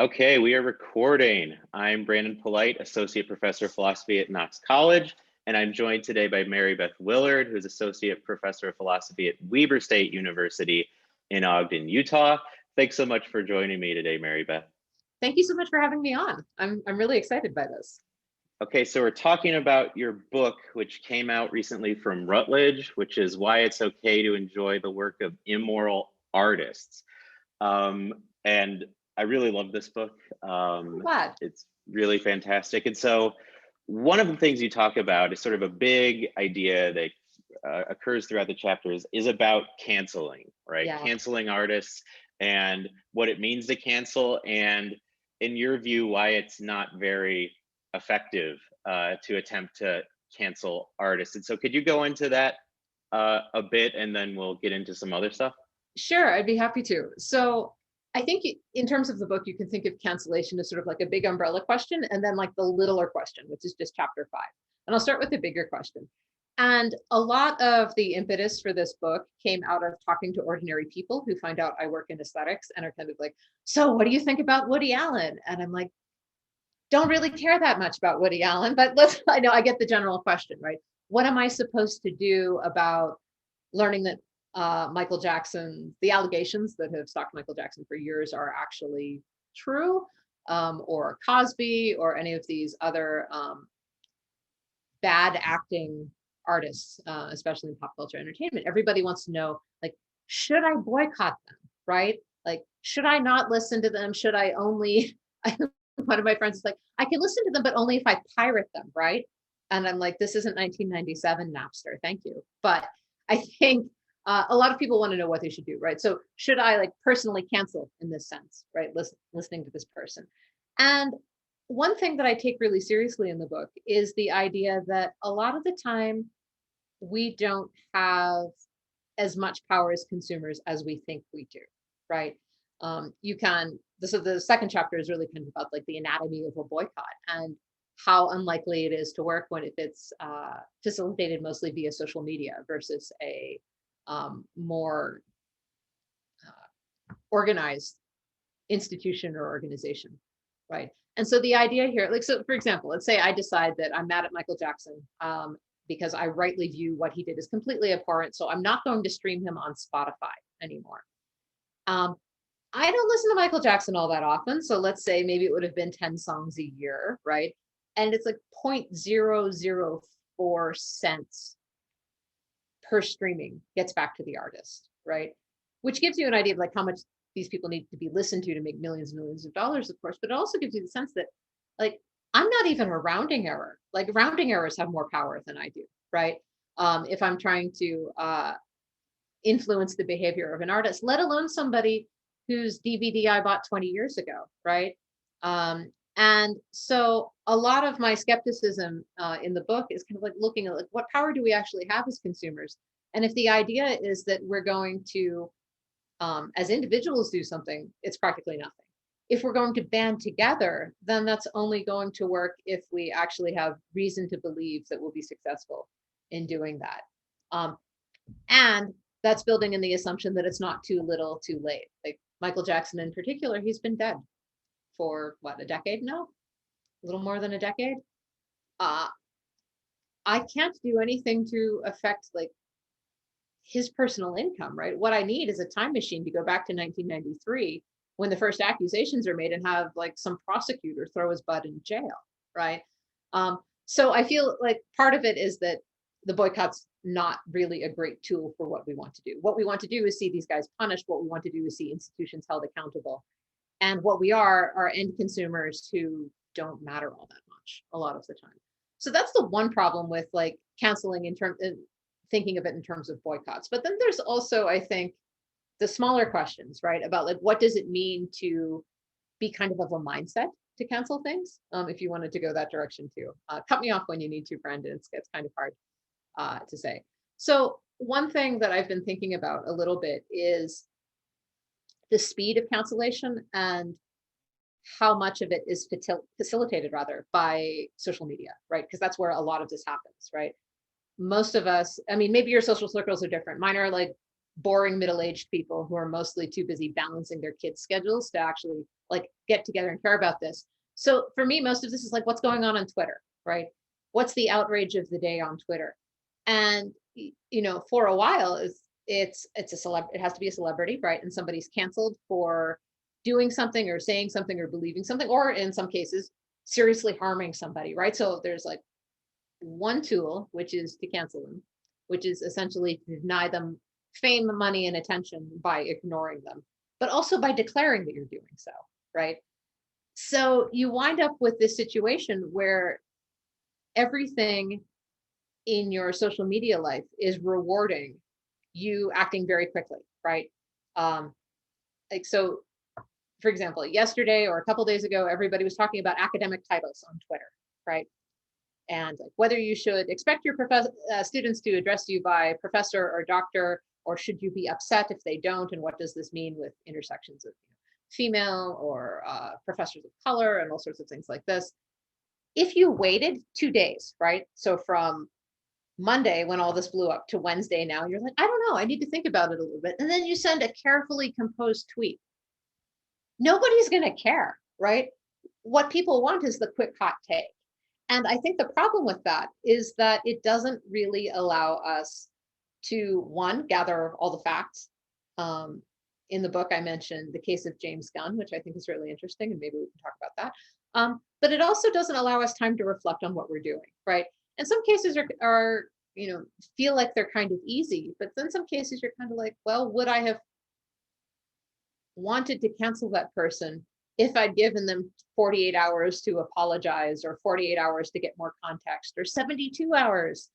Okay, we are recording. I'm Brandon Polite, Associate Professor of Philosophy at Knox College, and I'm joined today by Mary-Beth Willard, who's Associate Professor of Philosophy at Weber State University in Ogden, Utah. Thanks so much for joining me today, Mary-Beth. Thank you so much for having me on. I'm really excited by this. Okay, so we're talking about your book, which came out recently from Routledge, which is Why It's Okay to Enjoy the Work of Immoral Artists. And I really love this book. Glad. It's really fantastic. And so one of the things you talk about is sort of a big idea that occurs throughout the chapters is about canceling, right? Yeah. Canceling artists and what it means to cancel. And in your view, why it's not very effective to attempt to cancel artists. And so could you go into that a bit, and then we'll get into some other stuff? Sure, I'd be happy to. So I think in terms of the book, you can think of cancellation as sort of like a big umbrella question, and then like the littler question, which is just chapter 5. And I'll start with the bigger question. And a lot of the impetus for this book came out of talking to ordinary people who find out I work in aesthetics and are kind of like, so what do you think about Woody Allen? And I'm like, don't really care that much about Woody Allen, but I know I get the general question, right? What am I supposed to do about learning that Michael Jackson, the allegations that have stalked Michael Jackson for years are actually true, or Cosby, or any of these other bad acting artists, especially in pop culture entertainment? Everybody wants to know, like, should I boycott them, right? Like, should I not listen to them? Should I only, one of my friends is like, I can listen to them, but only if I pirate them, right? And I'm like, this isn't 1997 Napster, thank you. But I think a lot of people want to know what they should do, right? So should I like personally cancel in this sense, right? Listening to this person. And one thing that I take really seriously in the book is the idea that a lot of the time we don't have as much power as consumers as we think we do, right? So the second chapter is really kind of about like the anatomy of a boycott and how unlikely it is to work when if it's facilitated mostly via social media versus a more organized institution or organization, right? And so the idea here, like, so for example, let's say I decide that I'm mad at Michael Jackson because I rightly view what he did as completely abhorrent, so I'm not going to stream him on Spotify anymore. I don't listen to Michael Jackson all that often, so let's say maybe it would have been 10 songs a year, right? And it's like 0.004 cents per streaming gets back to the artist, right? Which gives you an idea of like how much these people need to be listened to make millions and millions of dollars, of course, but it also gives you the sense that like, I'm not even a rounding error. Like rounding errors have more power than I do, right? If I'm trying to influence the behavior of an artist, let alone somebody whose DVD I bought 20 years ago, right? And so a lot of my skepticism in the book is kind of like looking at like what power do we actually have as consumers? And if the idea is that we're going to, as individuals, do something, it's practically nothing. If we're going to band together, then that's only going to work if we actually have reason to believe that we'll be successful in doing that. And that's building in the assumption that it's not too little, too late. Like Michael Jackson in particular, he's been dead for what, a decade now? A little more than a decade. I can't do anything to affect like his personal income, right? What I need is a time machine to go back to 1993 when the first accusations are made and have like some prosecutor throw his butt in jail, right? So I feel like part of it is that the boycott's not really a great tool for what we want to do. What we want to do is see these guys punished. What we want to do is see institutions held accountable. And what we are end consumers who don't matter all that much a lot of the time. So that's the one problem with like canceling in terms of thinking of it in terms of boycotts. But then there's also, I think, the smaller questions, right? About like, what does it mean to be kind of a mindset to cancel things? If you wanted to go that direction too. Cut me off when you need to, Brandon. It's kind of hard to say. So one thing that I've been thinking about a little bit is the speed of cancellation and how much of it is facilitated rather by social media, right? Because that's where a lot of this happens, right? Most of us, I mean, maybe your social circles are different. Mine are like boring middle-aged people who are mostly too busy balancing their kids' schedules to actually like get together and care about this. So for me, most of this is like what's going on Twitter, right? What's the outrage of the day on Twitter? And for a while, it's a it has to be a celebrity, right? And somebody's canceled for doing something or saying something or believing something, or in some cases, seriously harming somebody, right? So there's like one tool, which is to cancel them, which is essentially to deny them fame, money, and attention by ignoring them, but also by declaring that you're doing so, right? So you wind up with this situation where everything in your social media life is rewarding you acting very quickly, right? Like so, for example, yesterday or a couple days ago, everybody was talking about academic titles on Twitter, right? And like whether you should expect your students to address you by professor or doctor, or should you be upset if they don't, and what does this mean with intersections of female or professors of color and all sorts of things like this. If you waited 2 days, right? So from Monday when all this blew up to Wednesday now, you're like, I don't know, I need to think about it a little bit. And then you send a carefully composed tweet. Nobody's going to care, right? What people want is the quick hot take. And I think the problem with that is that it doesn't really allow us to, one, gather all the facts. In the book, I mentioned the case of James Gunn, which I think is really interesting, and maybe we can talk about that. But it also doesn't allow us time to reflect on what we're doing, right? And some cases are feel like they're kind of easy, but then some cases you're kind of like, well, would I have wanted to cancel that person if I'd given them 48 hours to apologize, or 48 hours to get more context, or 72 hours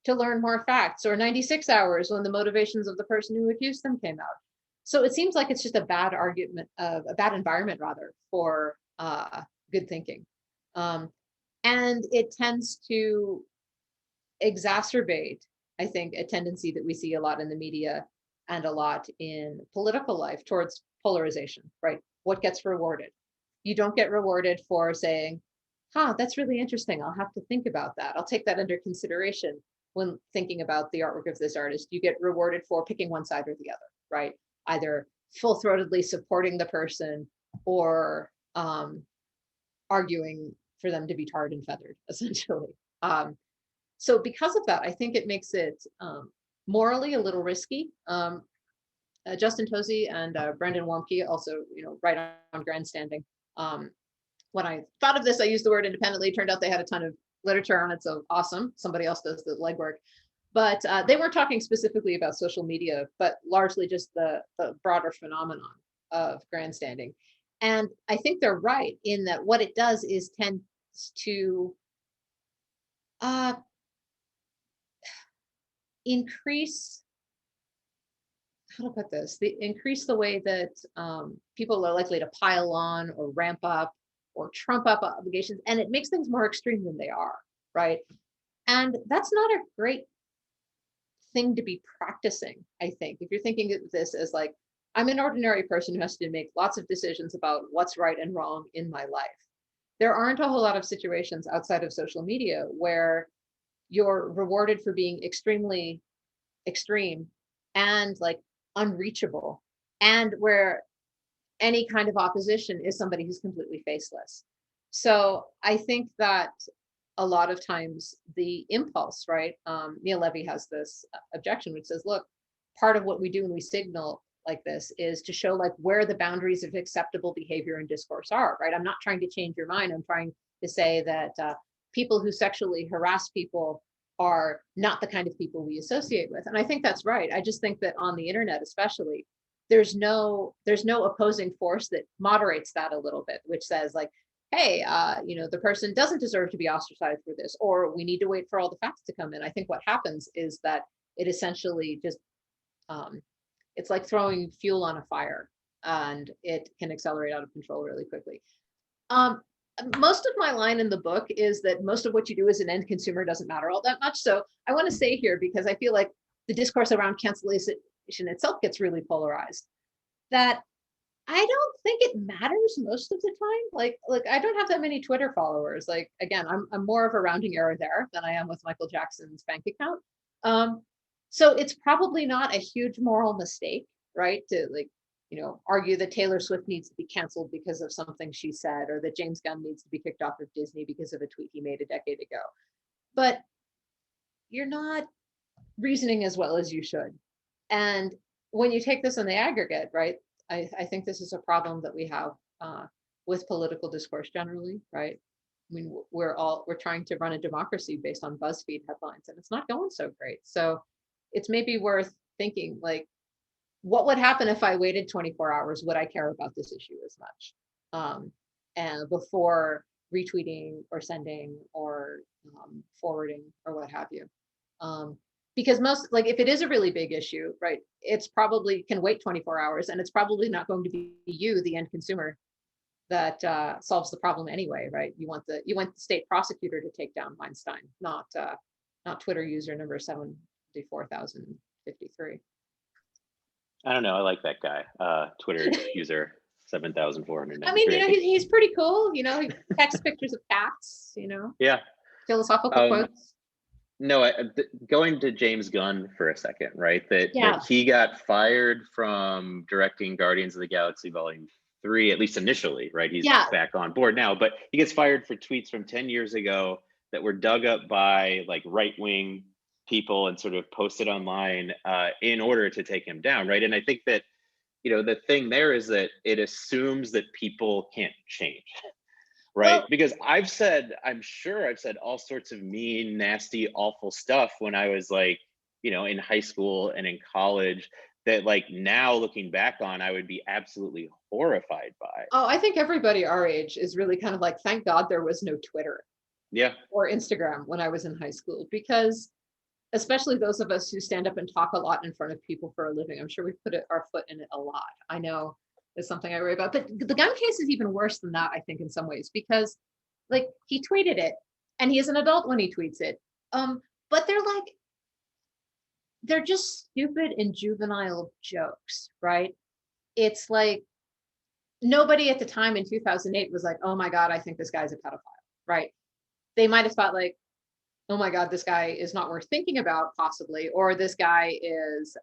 to learn more facts, or 96 hours when the motivations of the person who accused them came out? So it seems like it's just a bad argument, a bad environment rather, for good thinking. And it tends to exacerbate, I think, a tendency that we see a lot in the media and a lot in political life towards polarization, right? What gets rewarded? You don't get rewarded for saying, that's really interesting. I'll have to think about that. I'll take that under consideration when thinking about the artwork of this artist. You get rewarded for picking one side or the other, right? Either full-throatedly supporting the person or arguing for them to be tarred and feathered, essentially. So because of that, I think it makes it morally a little risky. Justin Tozzi and Brendan Warmke also, write on grandstanding. When I thought of this, I used the word independently. It turned out they had a ton of literature on it, so awesome. Somebody else does the legwork. But they weren't talking specifically about social media, but largely just the broader phenomenon of grandstanding. And I think they're right in that what it does is tends to increase, how to put this, increase the way that people are likely to pile on or ramp up or trump up obligations, and it makes things more extreme than they are, right? And that's not a great thing to be practicing, I think. If you're thinking of this as like, I'm an ordinary person who has to make lots of decisions about what's right and wrong in my life. There aren't a whole lot of situations outside of social media where you're rewarded for being extremely extreme and like unreachable, and where any kind of opposition is somebody who's completely faceless. So I think that a lot of times the impulse, right? Neil Levy has this objection which says, look, part of what we do when we signal like this is to show like where the boundaries of acceptable behavior and discourse are, right? I'm not trying to change your mind. I'm trying to say that people who sexually harass people are not the kind of people we associate with. And I think that's right. I just think that on the internet, especially, there's no opposing force that moderates that a little bit, which says like, hey, the person doesn't deserve to be ostracized for this, or we need to wait for all the facts to come in. I think what happens is that it essentially just, it's like throwing fuel on a fire, and it can accelerate out of control really quickly. Most of my line in the book is that most of what you do as an end consumer doesn't matter all that much. So I want to say here, because I feel like the discourse around cancellation itself gets really polarized, that I don't think it matters most of the time. Like I don't have that many Twitter followers. Like, again, I'm more of a rounding error there than I am with Michael Jackson's bank account. So it's probably not a huge moral mistake, right? To like, argue that Taylor Swift needs to be canceled because of something she said, or that James Gunn needs to be kicked off of Disney because of a tweet he made a decade ago. But you're not reasoning as well as you should. And when you take this in the aggregate, right, I think this is a problem that we have with political discourse generally, right? I mean, we're trying to run a democracy based on BuzzFeed headlines, and it's not going so great. So it's maybe worth thinking, like, what would happen if I waited 24 hours? Would I care about this issue as much? And before retweeting or sending or forwarding or what have you. Because most, like, if it is a really big issue, right, it's probably can wait 24 hours, and it's probably not going to be you, the end consumer, that solves the problem anyway, right? You want the state prosecutor to take down Weinstein, not Twitter user number 74,053. I don't know. I like that guy. Twitter user 7,493. I mean, he's pretty cool. He texts pictures of cats. Yeah. Philosophical quotes. No, going to James Gunn for a second, right? That he got fired from directing Guardians of the Galaxy Volume 3, at least initially, right? He's back on board now, but he gets fired for tweets from 10 years ago that were dug up by like right-wing people and sort of posted online in order to take him down, right? And I think that, the thing there is that it assumes that people can't change, right? Well, because I'm sure I've said all sorts of mean, nasty, awful stuff when I was like, in high school and in college that like now looking back on, I would be absolutely horrified by. Oh, I think everybody our age is really kind of like, thank God there was no Twitter. Yeah. Or Instagram when I was in high school, because especially those of us who stand up and talk a lot in front of people for a living, I'm sure we've put our foot in it a lot. I know it's something I worry about, but the Gunn case is even worse than that, I think, in some ways, because like he tweeted it and he is an adult when he tweets it. But they're just stupid and juvenile jokes, right? It's like nobody at the time in 2008 was like, oh my God, I think this guy's a pedophile, right? They might have thought like, oh my God, this guy is not worth thinking about possibly, or this guy is,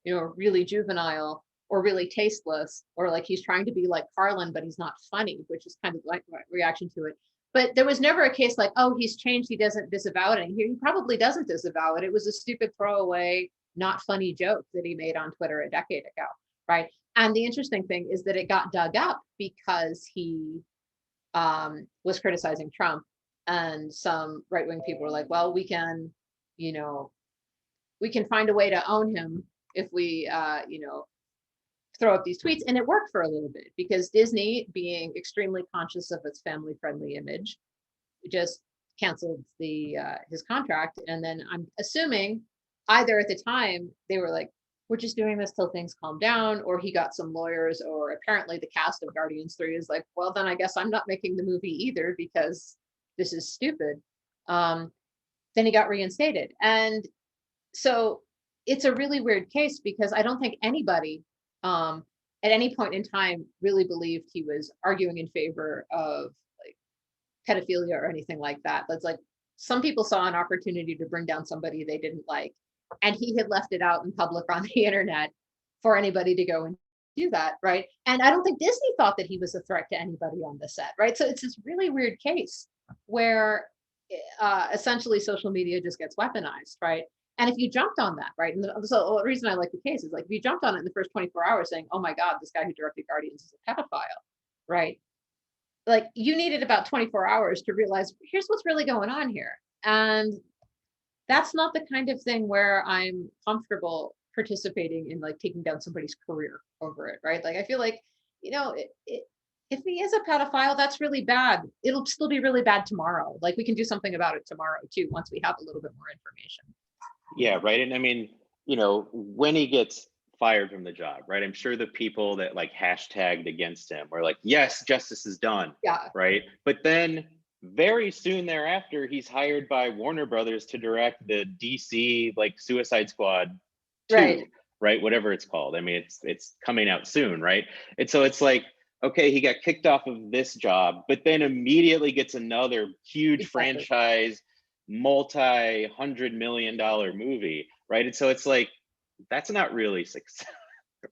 really juvenile or really tasteless, or like he's trying to be like Carlin, but he's not funny, which is kind of like my reaction to it. But there was never a case like, oh, he's changed, he doesn't disavow it. And he probably doesn't disavow it. It was a stupid throwaway, not funny joke that he made on Twitter a decade ago, right? And the interesting thing is that it got dug up because he was criticizing Trump. And some right-wing people were like, well, we can find a way to own him if we, throw up these tweets. And it worked for a little bit because Disney, being extremely conscious of its family-friendly image, just canceled his contract. And then I'm assuming either at the time they were like, we're just doing this till things calm down, or he got some lawyers, or apparently the cast of Guardians 3 is like, well, then I guess I'm not making the movie either because this is stupid. Then he got reinstated. And so it's a really weird case because I don't think anybody at any point in time really believed he was arguing in favor of like pedophilia or anything like that. That's like, some people saw an opportunity to bring down somebody they didn't like, and he had left it out in public on the internet for anybody to go and do that, right? And I don't think Disney thought that he was a threat to anybody on the set, right? So it's this really weird case where essentially social media just gets weaponized, right? And if you jumped on that, right? And so the reason I like the case is like, if you jumped on it in the first 24 hours saying, oh my God, this guy who directed Guardians is a pedophile, right? Like you needed about 24 hours to realize, here's what's really going on here. And that's not the kind of thing where I'm comfortable participating in like taking down somebody's career over it, right? Like I feel like, if he is a pedophile, that's really bad. It'll still be really bad tomorrow. Like we can do something about it tomorrow too, once we have a little bit more information. Yeah, right. And I mean, when he gets fired from the job, right? I'm sure the people that like hashtagged against him were like, yes, justice is done. Yeah. Right. But then very soon thereafter, he's hired by Warner Brothers to direct the DC like Suicide Squad 2, right? Whatever it's called. I mean, it's coming out soon, right? And so it's like, okay, he got kicked off of this job, but then immediately gets another huge franchise, multi-$100 million movie. right? And so it's like, that's not really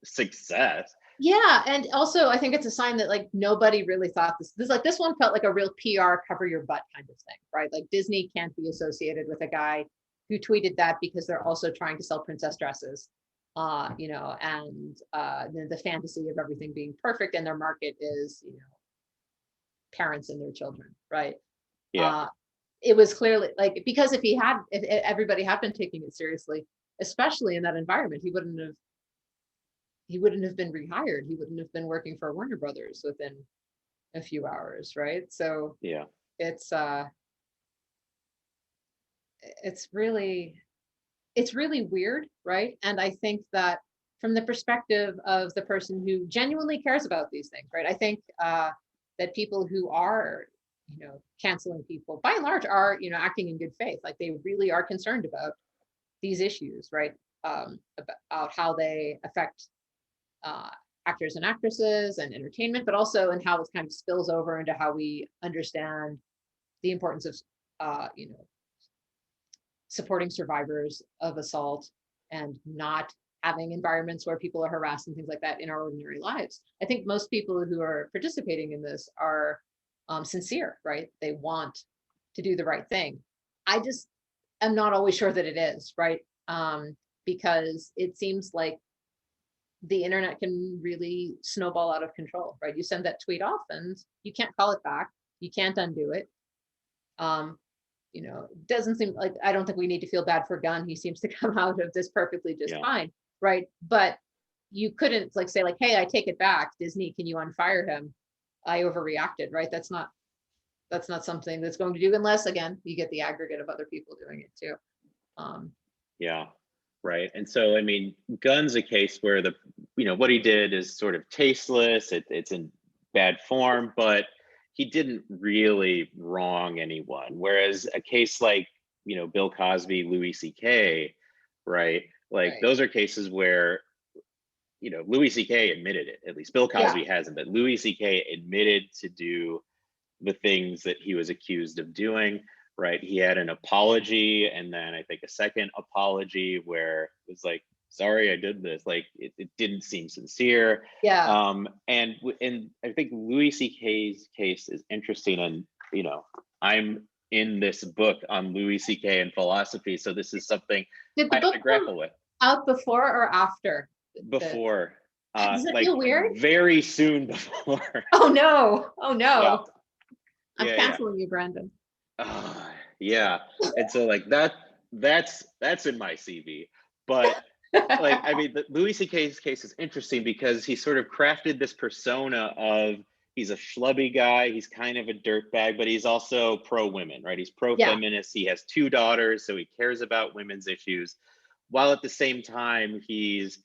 success. Yeah, and also I think it's a sign that like nobody really thought this one felt like a real PR cover your butt kind of thing, right? Like Disney can't be associated with a guy who tweeted that because they're also trying to sell princess dresses, and the fantasy of everything being perfect, and their market is, parents and their children, right? Yeah. Uh, it was clearly like, because if everybody had been taking it seriously, especially in that environment, he wouldn't have been rehired. He wouldn't have been working for Warner Brothers within a few hours, right? So Yeah. it's it's really it's really weird, right? And I think that from the perspective of the person who genuinely cares about these things, right? I think that people who are, canceling people by and large are, acting in good faith. Like they really are concerned about these issues, right? About how they affect uh, actors and actresses and entertainment, but also in how it kind of spills over into how we understand the importance of, supporting survivors of assault and not having environments where people are harassed and things like that in our ordinary lives. I think most people who are participating in this are sincere, right? They want to do the right thing. I just am not always sure that it is, right? Because it seems like the internet can really snowball out of control, right? You send that tweet off and you can't call it back. You can't undo it. Doesn't seem like, I don't think we need to feel bad for Gunn. He seems to come out of this perfectly just fine, right? But you couldn't like say like, hey, I take it back. Disney, can you unfire him? I overreacted, right? That's not something that's going to do, unless again, you get the aggregate of other people doing it too. Yeah. Right. And so, I mean, Gunn's a case where what he did is sort of tasteless. It's in bad form, but he didn't really wrong anyone. Whereas a case like, Bill Cosby, Louis C.K., right? Like those are cases where, Louis C.K. admitted it. At least Bill Cosby hasn't, but Louis C.K. admitted to do the things that he was accused of doing. Right. He had an apology and then I think a second apology where it was like, sorry, I did this. Like it didn't seem sincere. Yeah. And I think Louis C.K.'s case is interesting. And, I'm in this book on Louis C.K. and philosophy. So this is something Did the I have book to grapple with. Out before or after? Before. Does it like feel weird? very soon before. Oh no. Oh no. Yeah. I'm canceling you, Brandon. Yeah. And so like that's in my CV. But like, I mean, the Louis C.K.'s case is interesting because he sort of crafted this persona of he's a schlubby guy, he's kind of a dirtbag, but he's also pro-women, right? He's pro-feminist, he has 2 daughters, so he cares about women's issues, while at the same time he's,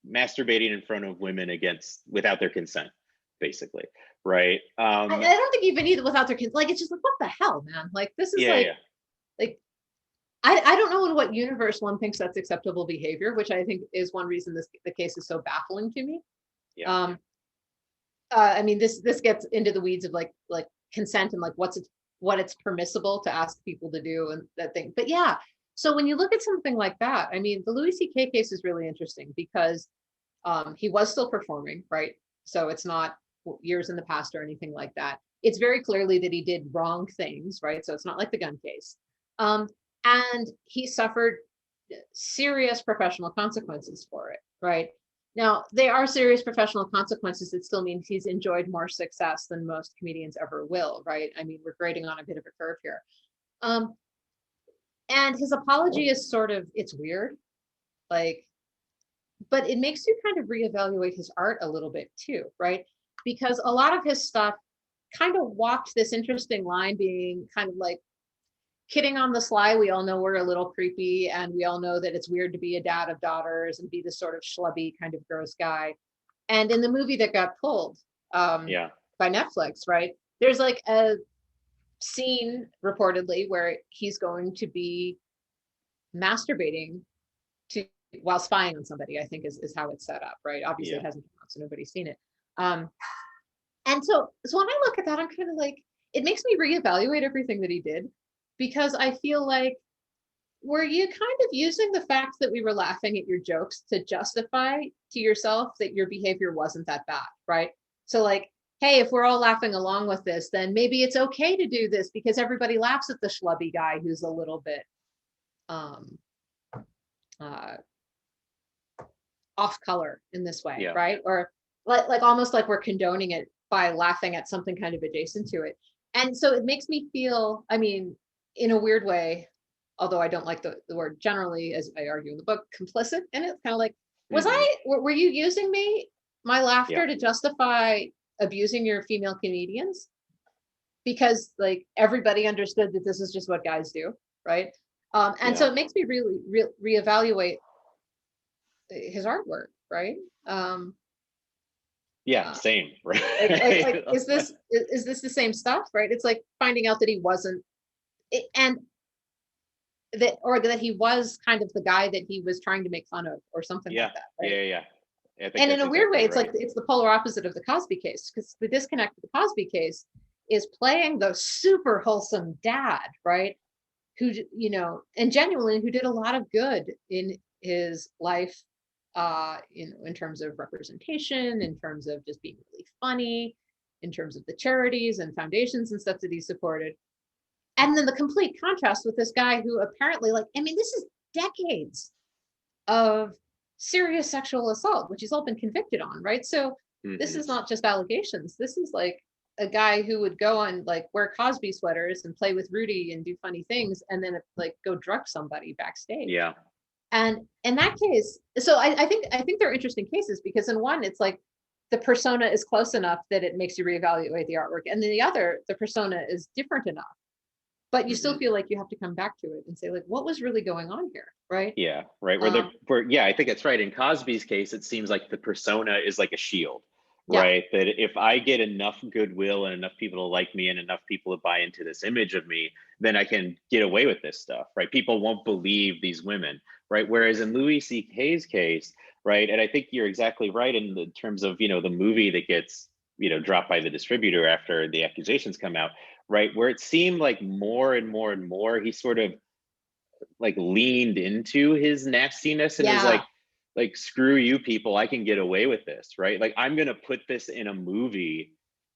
masturbating in front of women without their consent, basically. Right. I don't think even either without their kids. Like it's just like, what the hell, man? Like this is like I don't know in what universe one thinks that's acceptable behavior, which I think is one reason the case is so baffling to me. I mean, this gets into the weeds of like consent and like what it's permissible to ask people to do and that thing. But yeah, so when you look at something like that, I mean, the Louis C.K. case is really interesting because he was still performing, right? So it's not years in the past or anything like that. It's very clearly that he did wrong things, right? So it's not like the Gunn case. And he suffered serious professional consequences for it, right? Now, they are serious professional consequences. It still means he's enjoyed more success than most comedians ever will, right? I mean, we're grading on a bit of a curve here. And his apology is sort of, it's weird, like, but it makes you kind of reevaluate his art a little bit too, right? Because a lot of his stuff kind of walked this interesting line, being kind of like kidding on the sly. We all know we're a little creepy and we all know that it's weird to be a dad of daughters and be this sort of schlubby kind of gross guy. And in the movie that got pulled by Netflix, right, there's like a scene reportedly where he's going to be masturbating while spying on somebody, I think is how it's set up, right? Obviously it hasn't come out, so nobody's seen it. And so when I look at that, I'm kind of like, it makes me reevaluate everything that he did, because I feel like were you kind of using the fact that we were laughing at your jokes to justify to yourself that your behavior wasn't that bad, right? So like, hey, if we're all laughing along with this, then maybe it's okay to do this because everybody laughs at the schlubby guy who's a little bit um, uh, off color in this way, Yeah. right? Or like almost like we're condoning it by laughing at something kind of adjacent to it. And so it makes me feel, I mean, in a weird way, although I don't like the word generally, as I argue in the book, complicit in it. Kind of like, were you using my laughter to justify abusing your female comedians? Because like everybody understood that this is just what guys do, right? And so it makes me really reevaluate his artwork, right? Same, right? Like, is this the same stuff, right? It's like finding out that he wasn't, and that he was kind of the guy that he was trying to make fun of, or something like that, right? Yeah. I think and in a weird way, it's right. like it's the polar opposite of the Cosby case, because the disconnect with the Cosby case is playing the super wholesome dad, right? Who, you know, and genuinely who did a lot of good in his life, you know, in terms of representation, in terms of just being really funny, in terms of the charities and foundations and stuff that he supported. And then the complete contrast with this guy who apparently, like, I mean, this is decades of serious sexual assault, which he's all been convicted on, right? So this is not just allegations. This is like a guy who would go on, like, wear Cosby sweaters and play with Rudy and do funny things, and then like go drug somebody backstage. Yeah. And in that case, so I think they're interesting cases, because in one, it's like the persona is close enough that it makes you reevaluate the artwork, and then the other, the persona is different enough, but you still feel like you have to come back to it and say, like, what was really going on here, right? Yeah, right. I think it's right. In Cosby's case, it seems like the persona is like a shield, right? That if I get enough goodwill and enough people to like me and enough people to buy into this image of me, then I can get away with this stuff, right? People won't believe these women, right? Whereas in Louis C.K.'s case, right, and I think you're exactly right in the terms of, you know, the movie that gets, you know, dropped by the distributor after the accusations come out, right, where it seemed like more and more and more he sort of like leaned into his nastiness and was like screw you people, I can get away with this, right? Like, I'm gonna put this in a movie,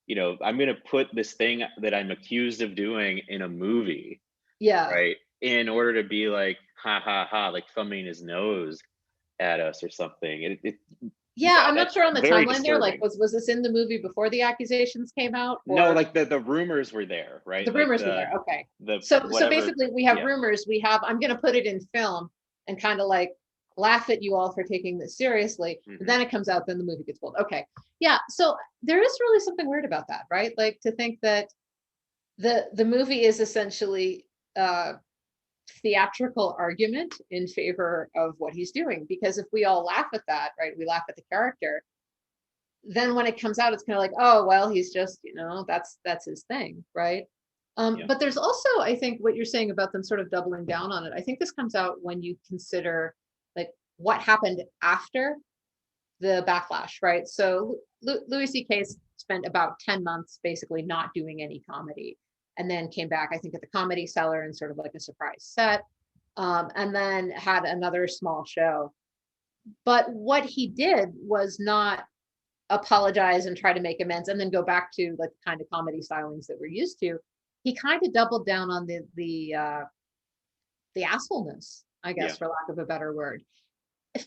you know, I'm gonna put this thing that I'm accused of doing in a movie, right, in order to be like, ha ha ha, like thumbing his nose at us or something. I'm not sure on the timeline there. Like, was this in the movie before the accusations came out? Or? No, like the rumors were there, right? The like rumors were there. Okay. So basically, we have rumors. We have, I'm going to put it in film and kind of like laugh at you all for taking this seriously. Then it comes out, then the movie gets pulled. Okay. Yeah. So there is really something weird about that, right? Like, to think that the movie is essentially theatrical argument in favor of what he's doing, because if we all laugh at that, right, we laugh at the character, then when it comes out, it's kind of like, oh well, he's just, you know, that's his thing, right? But there's also, I think, what you're saying about them sort of doubling down on it. I think this comes out when you consider like what happened after the backlash, right? So Louis C.K. spent about 10 months basically not doing any comedy, and then came back, I think, at the Comedy Cellar in sort of like a surprise set, and then had another small show. But what he did was not apologize and try to make amends and then go back to like the kind of comedy stylings that we're used to. He kind of doubled down on the assholeness, I guess, for lack of a better word.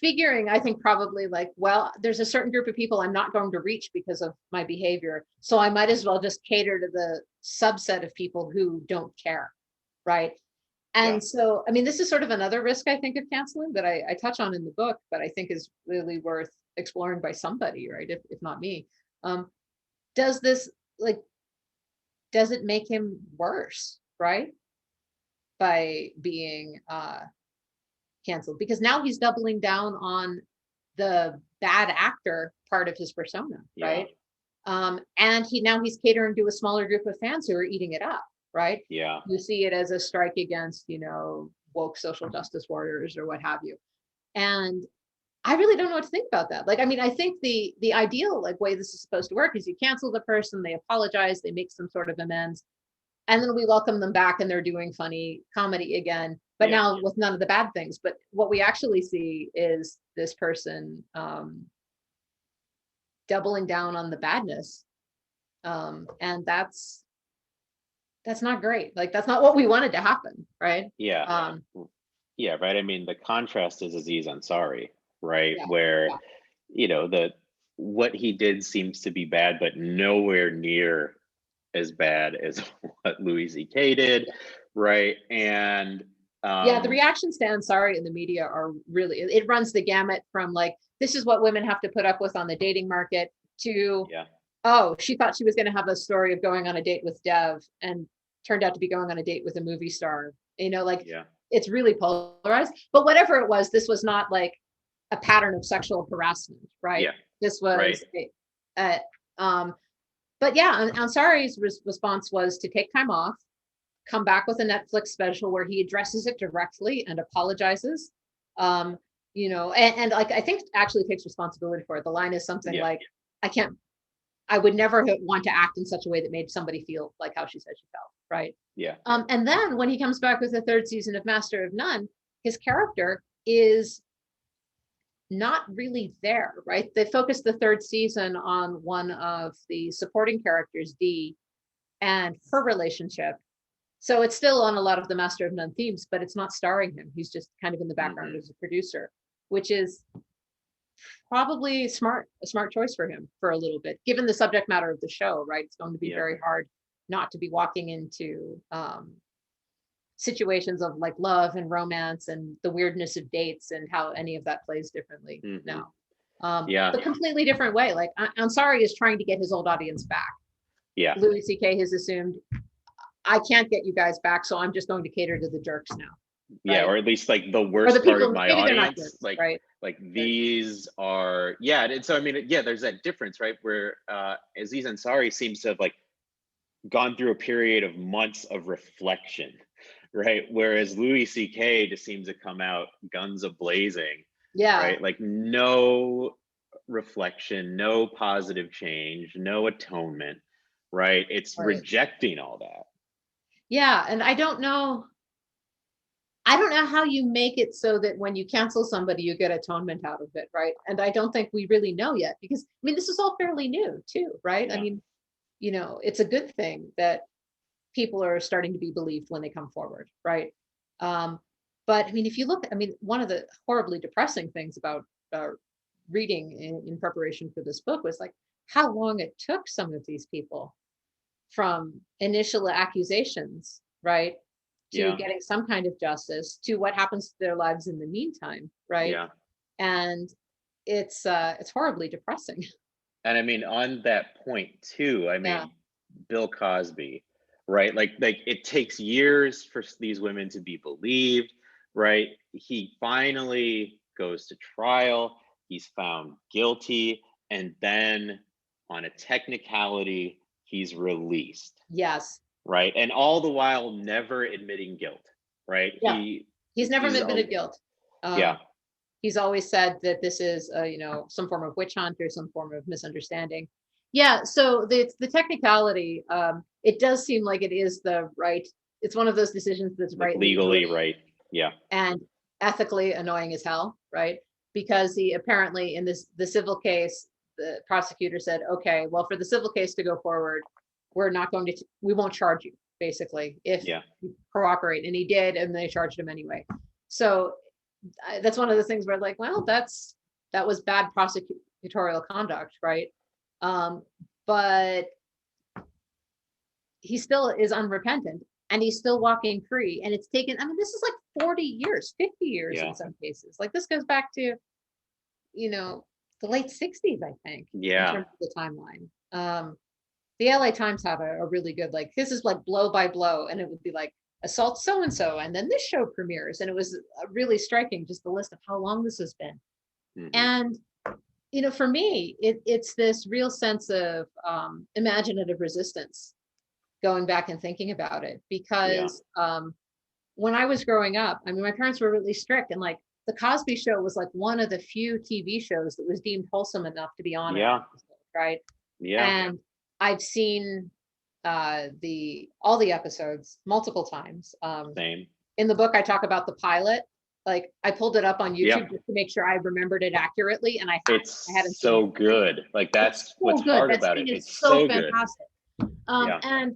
Figuring, I think, probably like, well, there's a certain group of people I'm not going to reach because of my behavior, so I might as well just cater to the subset of people who don't care, right? And so, I mean, this is sort of another risk, I think, of canceling that I touch on in the book, but I think is really worth exploring by somebody, right? If not me. Does this, like, does it make him worse, right? By being canceled, because now he's doubling down on the bad actor part of his persona, right? And he's catering to a smaller group of fans who are eating it up, right? You see it as a strike against, you know, woke social justice warriors or what have you. And I really don't know what to think about that. Like, I mean, I think the ideal like way this is supposed to work is you cancel the person, they apologize, they make some sort of amends, And then we welcome them back and they're doing funny comedy again, but Yeah. now with none of the bad things. But what we actually see is this person doubling down on the badness. And that's not great. Like, that's not what we wanted to happen, right? Yeah. Yeah, right. I mean, the contrast is Aziz Ansari, right? Yeah, Where, yeah, the what he did seems to be bad, but nowhere near as bad as what Louis C.K. did, right? And yeah. The reactions to Ansari in the media are really, it runs the gamut from like, this is what women have to put up with on the dating market, to, yeah, oh, she thought she was going to have a story of going on a date with Dev and turned out to be going on a date with a movie star. Like, yeah, it's really polarized. But whatever it was, this was not like a pattern of sexual harassment, right? yeah, This right, was but yeah, Ansari's response was to take time off, come back with a Netflix special where he addresses it directly and apologizes. And like, I think actually takes responsibility for it. The line is something yeah, like, I can't, I would never want to act in such a way that made somebody feel like how she said she felt, right? yeah, And then when he comes back with the third season of Master of None, his character is not really there, right? They focused the third season on one of the supporting characters, Dee, and her relationship. So it's still on a lot of the Master of None themes, but it's not starring him. He's just kind of in the background hmm as a producer, which is probably a smart choice for him for a little bit, given the subject matter of the show, right? It's going to be yeah, very hard not to be walking into situations of like love and romance and the weirdness of dates and how any of that plays differently hmm now. yeah, But completely different way. Like, Ansari is trying to get his old audience back. yeah, Louis C.K. has assumed, I can't get you guys back, so I'm just going to cater to the jerks now, yeah, right? or at least like the Or the worst part of people, my maybe they're not audience, jerks, right? like these are, yeah. And so I mean, yeah, there's that difference, right? Where Aziz Ansari seems to have like gone through a period of months of reflection, right? Whereas Louis C.K. just seems to come out guns a blazing, Yeah, right? Like no reflection, no positive change, no atonement, right? It's right. rejecting all that. Yeah, and I don't know how you make it so that when you cancel somebody, you get atonement out of it, right? And I don't think we really know yet, because I mean, this is all fairly new too, right? I Yeah, mean, it's a good thing that people are starting to be believed when they come forward, right? Um, but I mean, if you look, I mean, one of the horribly depressing things about uh, reading in preparation for this book was like how long it took some of these people from initial accusations, right, to yeah, getting some kind of justice, to what happens to their lives in the meantime, right? yeah. And it's horribly depressing. And I mean, on that point too, I Yeah. mean, Bill Cosby, right? Like it takes years for these women to be believed, right? He finally goes to trial, he's found guilty, and then on a technicality, he's released, Yes. right? And all the while never admitting guilt, right? Yeah. He's never He's admitted guilt. yeah, He's always said that this is, some form of witch hunt or some form of misunderstanding. Yeah. So the technicality, it does seem like it is the right. It's one of those decisions that's like rightly legally good right. Yeah, and ethically annoying as hell, right? Because he apparently in the civil case, the prosecutor said, okay, well, for the civil case to go forward, we won't charge you, basically, if yeah, you cooperate. And he did, and they charged him anyway. So that's one of the things where like, well, that was bad prosecutorial conduct, right? Um, but he still is unrepentant and he's still walking free. And it's taken, I mean, this is like 40 years, 50 years in yeah, some cases. Like this goes back to, the late 60s, I think, in yeah, terms of the timeline. The LA Times have a really good, like, this is like blow by blow. And it would be like assault so and so. And then this show premieres. And it was really striking, just the list of how long this has been. hmm And, for me, it's this real sense of imaginative resistance going back and thinking about it, yeah, because when I was growing up, I mean, my parents were really strict, and like the Cosby Show was like one of the few TV shows that was deemed wholesome enough to be on it, yeah, right? yeah, And I've seen all the episodes multiple times. Same. In the book, I talk about the pilot. Like I pulled it up on YouTube Yep. just to make sure I remembered it accurately, and I hadn't seen So it. good. Like that's So what's good. hard That about scene it. is It's so so good. fantastic. Yeah. And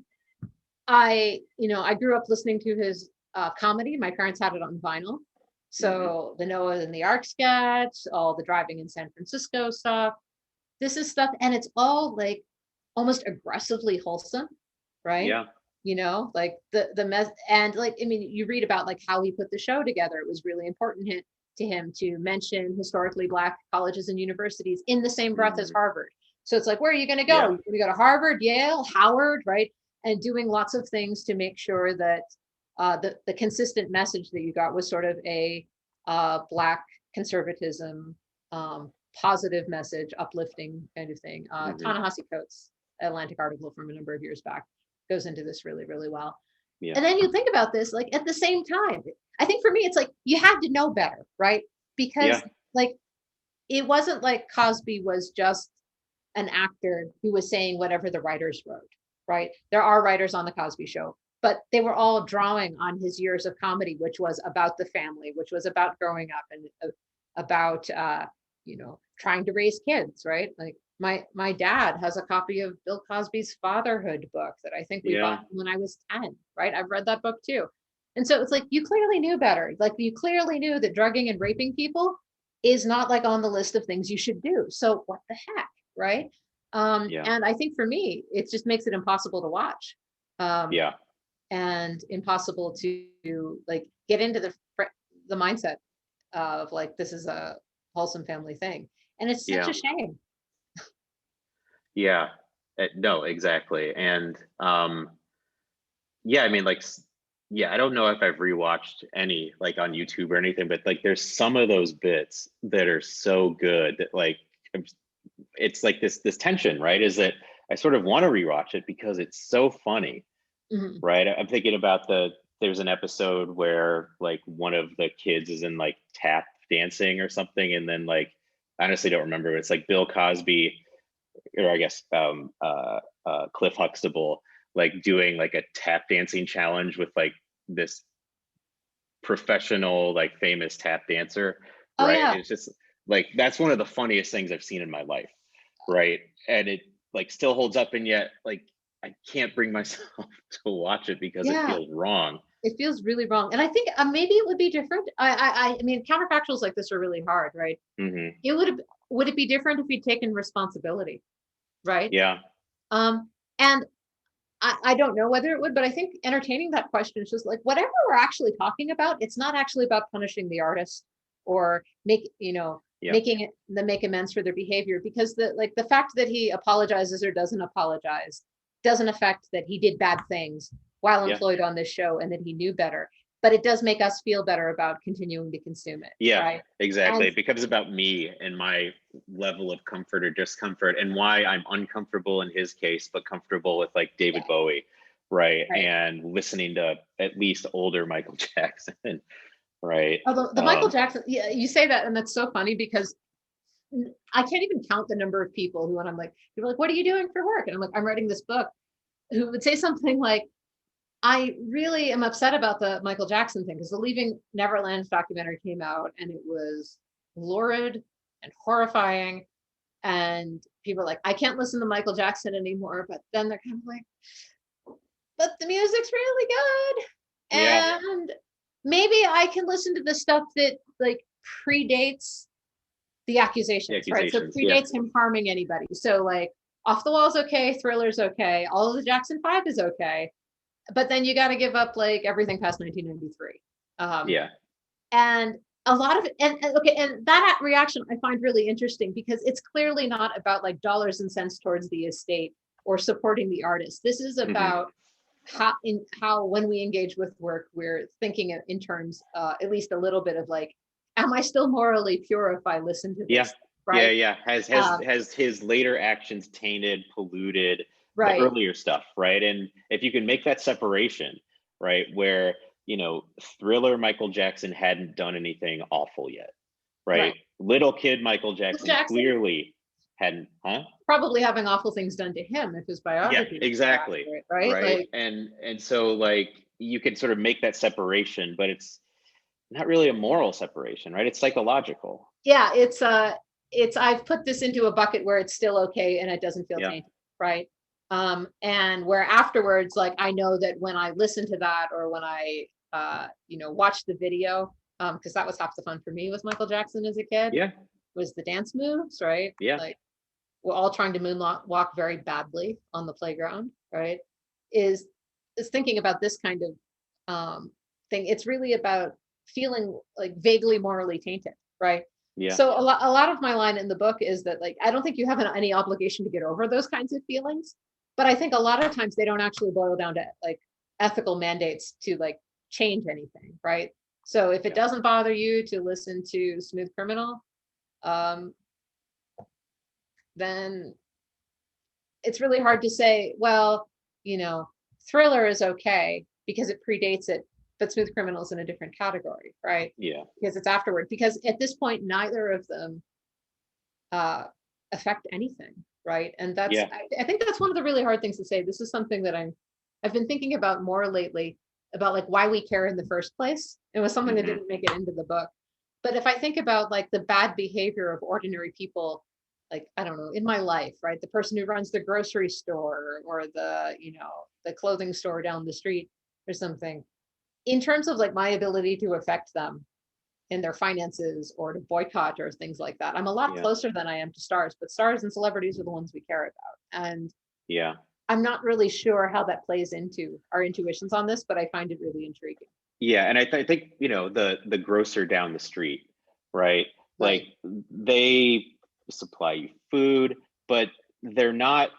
I grew up listening to his comedy. My parents had it on vinyl. So the Noah and the Ark sketch, all the driving in San Francisco stuff. This is stuff, and it's all like almost aggressively wholesome, right? Yeah. Like the mess, and like, I mean, you read about like how he put the show together. It was really important to him to mention historically Black colleges and universities in the same breath as Harvard. So it's like, where are you going to go? Yeah. You're going to go to Harvard, Yale, Howard, right? And doing lots of things to make sure that the consistent message that you got was sort of a Black conservatism, positive message, uplifting kind of thing. Ta-Nehisi Coates' Atlantic article from a number of years back goes into this really, really well. Yeah. And then you think about this, like at the same time, I think for me, it's like you had to know better, right? Because like it wasn't like Cosby was just an actor who was saying whatever the writers wrote, right? There are writers on the Cosby Show, but they were all drawing on his years of comedy, which was about the family, which was about growing up and about trying to raise kids, right? Like my dad has a copy of Bill Cosby's Fatherhood book that I think we bought when I was 10, right? I've read that book too. And so it's like, you clearly knew better. Like you clearly knew that drugging and raping people is not like on the list of things you should do. So what the heck, right? And I think for me, it just makes it impossible to watch. And impossible to like get into the mindset of like, this is a wholesome family thing. And it's such a shame. Yeah, no, exactly. And I mean, like, I don't know if I've rewatched any like on YouTube or anything, but like there's some of those bits that are so good that like it's like this tension, right? Is that I sort of want to rewatch it because it's so funny, right? I'm thinking about there's an episode where like one of the kids is in like tap dancing or something, and then like I honestly don't remember. It's like Bill Cosby, or I guess Cliff Huxtable, like doing like a tap dancing challenge with like this professional, like famous tap dancer, right? Yeah. It's just like that's one of the funniest things I've seen in my life, right? And it like still holds up, and yet like I can't bring myself to watch it because it feels wrong. It feels really wrong. And I think maybe it would be different. I mean, counterfactuals like this are really hard, right? It would it be different if you'd taken responsibility, right? Yeah. And I don't know whether it would, but I think entertaining that question is just like, whatever we're actually talking about, it's not actually about punishing the artist or making them make amends for their behavior, because the fact that he apologizes or doesn't apologize doesn't affect that he did bad things while employed on this show and that he knew better. But it does make us feel better about continuing to consume it. Yeah, right? exactly. And it becomes about me and my level of comfort or discomfort, and why I'm uncomfortable in his case, but comfortable with like David Bowie, right? And listening to at least older Michael Jackson, right? Although the Michael Jackson, you say that, and that's so funny because I can't even count the number of people who, when I'm like, people are like, what are you doing for work? And I'm like, I'm writing this book, who would say something like, I really am upset about the Michael Jackson thing, because the Leaving Neverland documentary came out and it was lurid and horrifying. And people are like, I can't listen to Michael Jackson anymore. But then they're kind of like, but the music's really good. And maybe I can listen to the stuff that like predates the accusations, right? So predates him harming anybody. So like Off the Wall's okay, Thriller's okay, all of the Jackson 5 is okay. But then you got to give up like everything past 1993. And a lot of and that reaction I find really interesting, because it's clearly not about like dollars and cents towards the estate or supporting the artist. This is about how when we engage with work, we're thinking in terms at least a little bit of like, am I still morally pure if I listen to this? Right? Has his later actions tainted, polluted the earlier stuff, right? And if you can make that separation, right, where Thriller Michael Jackson hadn't done anything awful yet, right? Little kid Michael Jackson clearly hadn't, huh? Probably having awful things done to him if his Yeah, biography was exactly. accurate, right? Right. Like, And so like you can sort of make that separation, but it's not really a moral separation, right? It's psychological. yeah, it's I've put this into a bucket where it's still okay and it doesn't feel Yeah. tainted, right? And where afterwards, like I know that when I listen to that or when I watch the video, because that was half the fun for me with Michael Jackson as a kid, Yeah. was the dance moves, right? Yeah. Like we're all trying to moonwalk very badly on the playground, right? Is thinking about this kind of thing. It's really about feeling like vaguely morally tainted, right? Yeah. So a lot of my line in the book is that like I don't think you have any obligation to get over those kinds of feelings, but I think a lot of times they don't actually boil down to like ethical mandates to like change anything, right? So if it Yeah. doesn't bother you to listen to Smooth Criminal, um, then it's really hard to say, well, Thriller is okay because it predates it, but Smooth Criminal is in a different category, right? Yeah. Because it's afterward. Because at this point, neither of them affect anything, right? And Yeah. I think that's one of the really hard things to say. This is something that I've been thinking about more lately, about like why we care in the first place. It was something that didn't make it into the book. But if I think about like the bad behavior of ordinary people, like I don't know, in my life, right? The person who runs the grocery store or the clothing store down the street or something, in terms of like my ability to affect them in their finances or to boycott or things like that, I'm a lot Yeah. closer than I am to stars, but stars and celebrities are the ones we care about. And Yeah. I'm not really sure how that plays into our intuitions on this, but I find it really intriguing. Yeah. And I think, the grocer down the street, right? Like Right. they supply you food, but they're not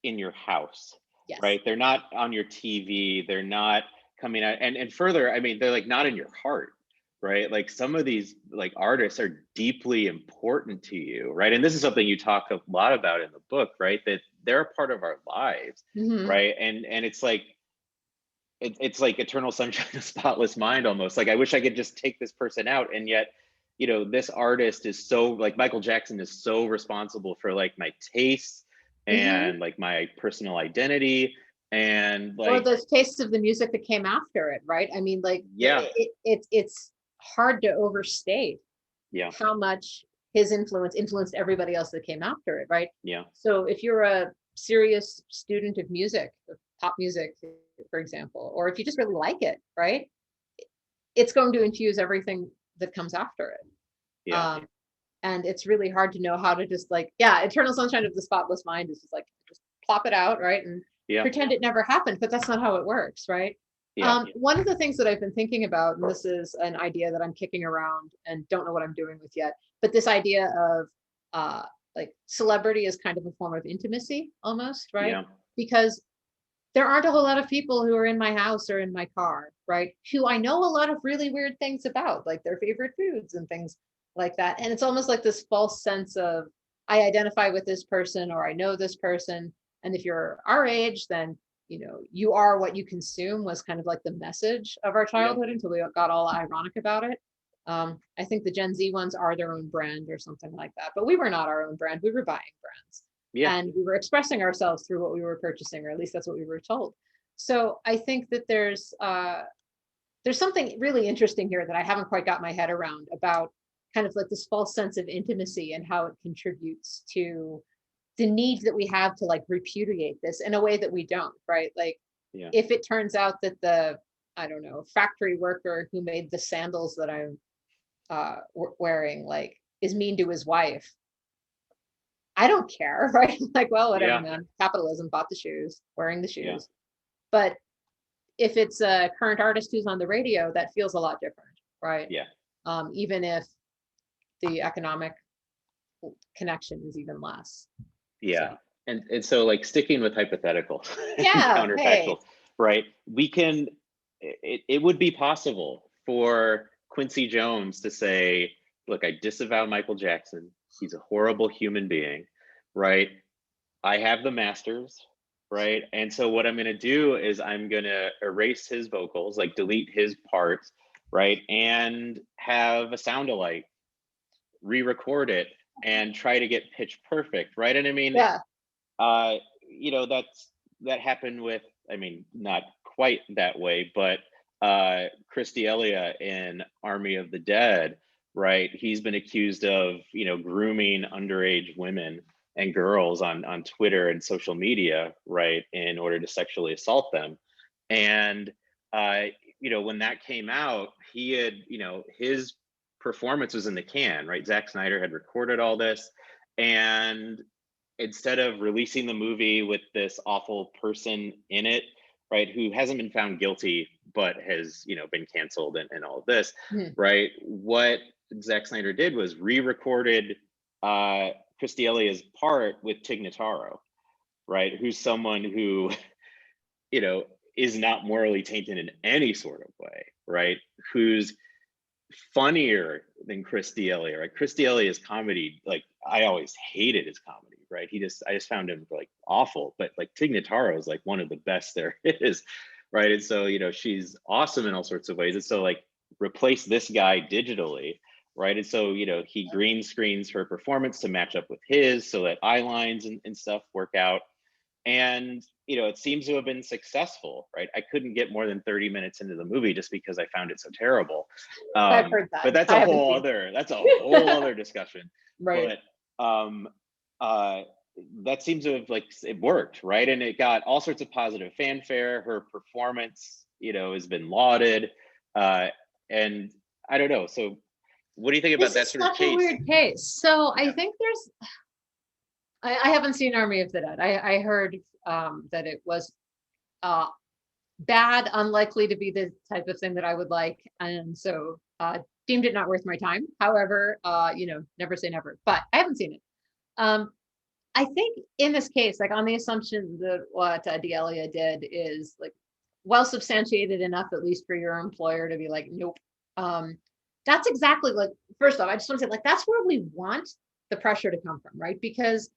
in your house, Yes. right? They're not on your TV. They're not coming out. And further, I mean, they're like not in your heart, right? Like some of these like artists are deeply important to you, right? And this is something you talk a lot about in the book, right? That they're a part of our lives, Mm-hmm. right? And it's like it's like eternal sunshine of spotless mind almost. Like I wish I could just take this person out, and yet this artist is so like Michael Jackson is so responsible for like my tastes Mm-hmm. and like my personal identity and Or like the tastes of the music that came after it, right? I mean, like yeah. it's hard to overstate Yeah. how much his influence influenced everybody else that came after it, right? Yeah. So if you're a serious student of music, of pop music, for example, or if you just really like it, right? It's going to infuse everything that comes after it. Yeah. Um, and it's really hard to know how to just like, yeah, eternal sunshine of the spotless mind is just like just plop it out, right? And Yeah. pretend it never happened, but that's not how it works, right? Yeah. One of the things that I've been thinking about, and this is an idea that I'm kicking around and don't know what I'm doing with yet, but this idea of like celebrity is kind of a form of intimacy almost, right? Yeah. Because there aren't a whole lot of people who are in my house or in my car, right? Who I know a lot of really weird things about, like their favorite foods and things like that. And it's almost like this false sense of I identify with this person or I know this person. And if you're our age, then you are what you consume was kind of like the message of our Yeah. childhood until we got all ironic about it. I think the Gen Z ones are their own brand or something like that, but we were not our own brand. We were buying brands Yeah. and we were expressing ourselves through what we were purchasing, or at least that's what we were told. So I think that there's something really interesting here that I haven't quite got my head around about kind of like this false sense of intimacy and how it contributes to the need that we have to like repudiate this in a way that we don't, right? Like Yeah. if it turns out that the, I don't know, factory worker who made the sandals that I'm wearing like is mean to his wife, I don't care, right? Like, well, whatever, Yeah. man. Capitalism, bought the shoes, wearing the Yeah. shoes. But if it's a current artist who's on the radio, that feels a lot different, right? Yeah. Even if the economic connection is even less. Yeah. So And so like sticking with hypotheticals and yeah, hey, counterfactuals, right? We can it would be possible for Quincy Jones to say, look, I disavow Michael Jackson. He's a horrible human being, right? I have the masters, right? And so what I'm going to do is I'm going to erase his vocals, like delete his parts, right? And have a sound alike re-record it and try to get pitch perfect, right? And I mean, Yeah. that happened with, I mean, not quite that way, but Christy Elliott in Army of the Dead, right? He's been accused of, grooming underage women and girls on Twitter and social media, right, in order to sexually assault them. And when that came out, he had, his performance was in the can, right? Zack Snyder had recorded all this, and instead of releasing the movie with this awful person in it, right, who hasn't been found guilty but has, been canceled and all of this, Mhm. right? What Zack Snyder did was re-recorded Christy Elliott's part with Tig Notaro, right? Who's someone who, you know, is not morally tainted in any sort of way, right? Who's funnier than Christy Elliott, right? Christy Elliott's comedy, like I always hated his comedy, right? I just found him like awful, but like Tig Notaro is like one of the best there is, right? And so, she's awesome in all sorts of ways. And so like replace this guy digitally, right? And so, he green screens her performance to match up with his so that eye lines and stuff work out. And it seems to have been successful, right? I couldn't get more than 30 minutes into the movie just because I found it so terrible. I've heard that. But that's I a haven't whole seen other discussion. right. But uh that seems to have, like, it worked, right? And it got all sorts of positive fanfare. Her performance, has been lauded. And I don't know. So what do you think about This that is sort of such a case? weird case. So I Yeah. think I haven't seen Army of the Dead. I heard that it was uh, bad, unlikely to be the type of thing that I would like, and so deemed it not worth my time. However, never say never. But I haven't seen it. Um, I think in this case, like on the assumption that what Delia did is like well substantiated enough, at least for your employer to be like, nope. Um, that's exactly like, first off, I just want to say, like, that's where we want the pressure to come from, right? Because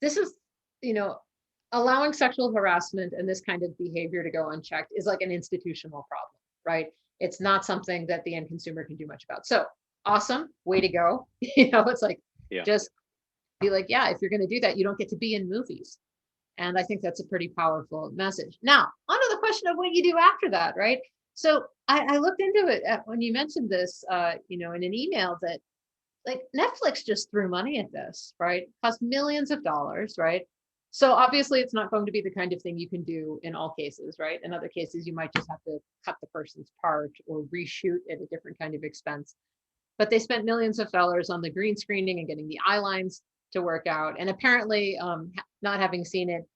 this is, you know, allowing sexual harassment and this kind of behavior to go unchecked is like an institutional problem, right? It's not something that the end consumer can do much about. So awesome, way to go. It's like, Yeah. just be like, yeah, if you're going to do that, you don't get to be in movies. And I think that's a pretty powerful message. Now, on to the question of what you do after that, right? So I looked into it when you mentioned this, in an email that like Netflix just threw money at this, right? Cost millions of dollars, right? So obviously it's not going to be the kind of thing you can do in all cases, right? In other cases, you might just have to cut the person's part or reshoot at a different kind of expense. But they spent millions of dollars on the green screening and getting the eye lines to work out. And apparently, not having seen it,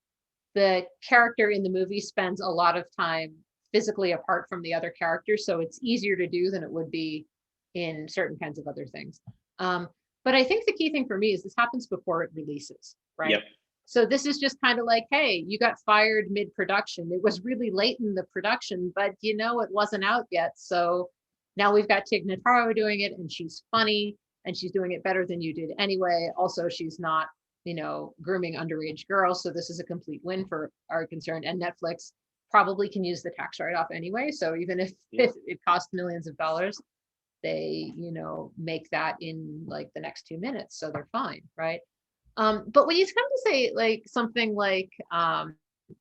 the character in the movie spends a lot of time physically apart from the other characters. So it's easier to do than it would be in certain kinds of other things. But I think the key thing for me is this happens before it releases, right? Yep. So this is just kind of like, hey, you got fired mid-production. It was really late in the production, but it wasn't out yet. So now we've got Tig Notaro doing it, and she's funny, and she's doing it better than you did anyway. Also, she's not, grooming underage girls. So this is a complete win for our concern. And Netflix probably can use the tax write-off anyway. So even if it costs millions of dollars, they make that in like the next 2 minutes, so they're fine, right? But when you come to say like something like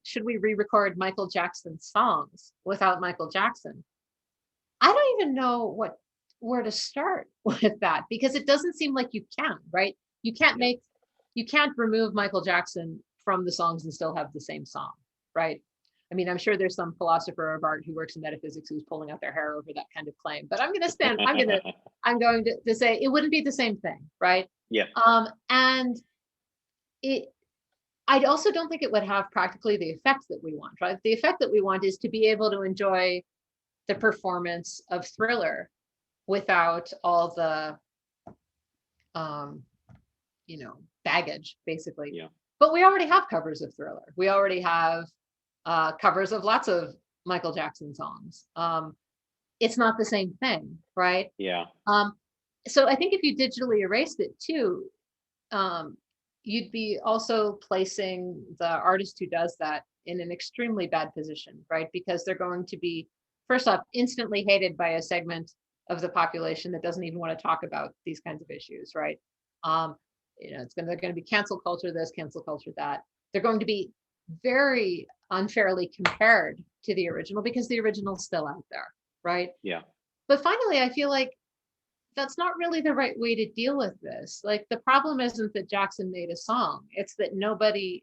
should we re-record Michael Jackson's songs without Michael Jackson, I don't even know where to start with that, because it doesn't seem like you can, right? You can't remove Michael Jackson from the songs and still have the same song, right? I mean, I'm sure there's some philosopher of art who works in metaphysics who's pulling out their hair over that kind of claim, but I'm going to say it wouldn't be the same thing, right? Yeah. And I also don't think it would have practically the effect that we want, right? The effect that we want is to be able to enjoy the performance of Thriller without all the, baggage, basically. Yeah. But we already have covers of Thriller. We already have covers of lots of Michael Jackson songs. It's not the same thing, right? Yeah. So I think if you digitally erased it too, you'd be also placing the artist who does that in an extremely bad position, right? Because they're going to be, first off, instantly hated by a segment of the population that doesn't even want to talk about these kinds of issues, right? they're going to be cancel culture this, cancel culture that. They're going to be very unfairly compared to the original because the original's still out there, right? Yeah. But finally, I feel like that's not really the right way to deal with this. Like, the problem isn't that Jackson made a song, it's that nobody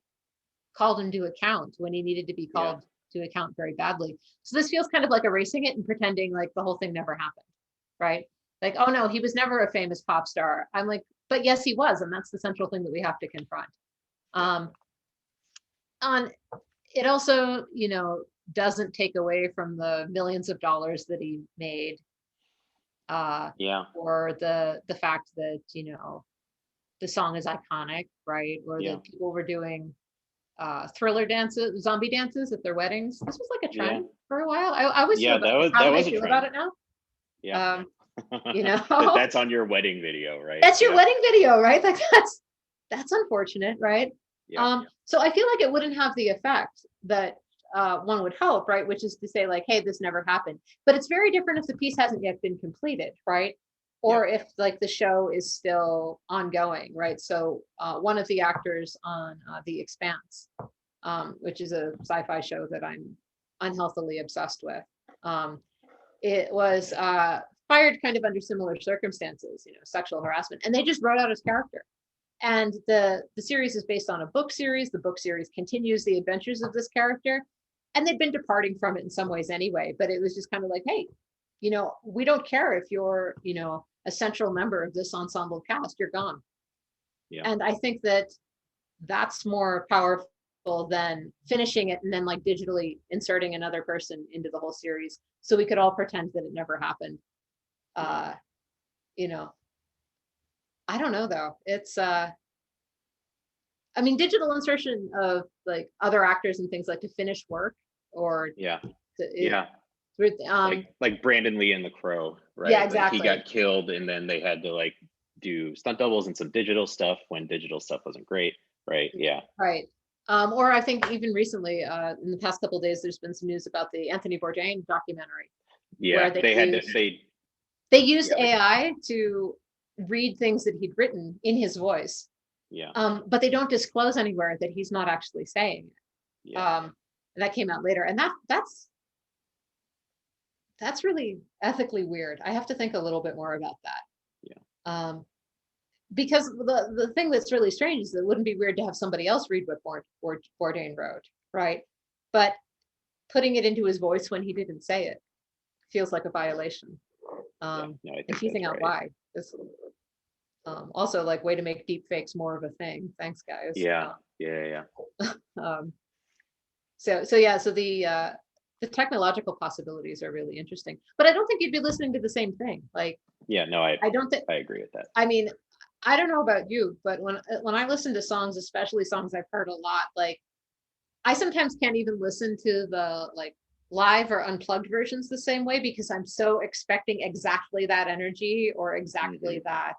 called him to account when he needed to be called to account very badly. So this feels kind of like erasing it and pretending like the whole thing never happened, right? Like, oh no, he was never a famous pop star. I'm like, but yes, he was, and that's the central thing that we have to confront. On it also, doesn't take away from the millions of dollars that he made. Or the fact that the song is iconic, right? Or that people were doing thriller dances, zombie dances at their weddings. This was like a trend for a while. I always feel how do I feel about it now? Yeah. That's on your wedding video, right? That's your wedding video, right? Like, that's unfortunate, right? So I feel like it wouldn't have the effect that one would hope, right? Which is to say, like, hey, this never happened. But it's very different if the piece hasn't yet been completed, right? Or if like the show is still ongoing, right? So one of the actors on The Expanse, which is a sci-fi show that I'm unhealthily obsessed with, it was fired kind of under similar circumstances, sexual harassment, and they just wrote out his character. And the series is based on a book series. The book series continues the adventures of this character, and they've been departing from it in some ways anyway. But it was just kind of like, hey, we don't care if you're, a central member of this ensemble cast, you're gone. And I think that that's more powerful than finishing it and then like digitally inserting another person into the whole series so we could all pretend that it never happened. I don't know though. It's digital insertion of like other actors and things like to finish work or like Brandon Lee in The Crow, right? Yeah, exactly. Like he got killed and then they had to like do stunt doubles and some digital stuff when digital stuff wasn't great, right? Yeah. Right. Or I think even recently, in the past couple of days, there's been some news about the Anthony Bourdain documentary. Yeah, they used AI to read things that he'd written in his voice. Yeah. But they don't disclose anywhere that he's not actually saying it. Yeah. That came out later, and that's really ethically weird. I have to think a little bit more about that. Yeah. Because the thing that's really strange is that it wouldn't be weird to have somebody else read what Bourdain wrote, right? But putting it into his voice when he didn't say it feels like a violation. And teasing out why. Also, like, way to make deep fakes more of a thing. Thanks, guys. Yeah. So the technological possibilities are really interesting, but I don't think you'd be listening to the same thing. Like, I don't think I agree with that. I mean, I don't know about you, but when I listen to songs, especially songs I've heard a lot, like, I sometimes can't even listen to the like live or unplugged versions the same way because I'm so expecting exactly that energy or exactly that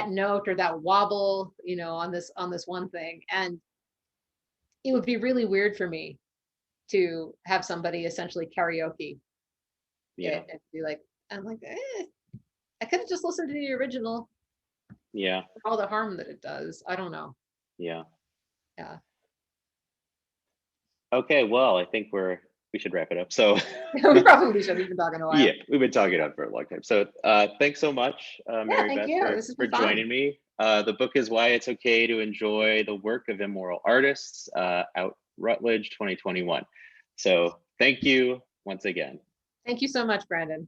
note or that wobble, on this one thing. And it would be really weird for me to have somebody essentially karaoke. And be like, I'm like, I could have just listened to the original. Yeah. For all the harm that it does. I don't know. Yeah. Yeah. Okay, well, I think we should wrap it up. So we probably should. We've been talking a while. Yeah, we've been talking about it for a long time. So thanks so much, Mary-Beth, for joining me. The book is Why It's Okay to Enjoy the Work of Immoral Artists, out Routledge 2021. So thank you once again. Thank you so much, Brandon.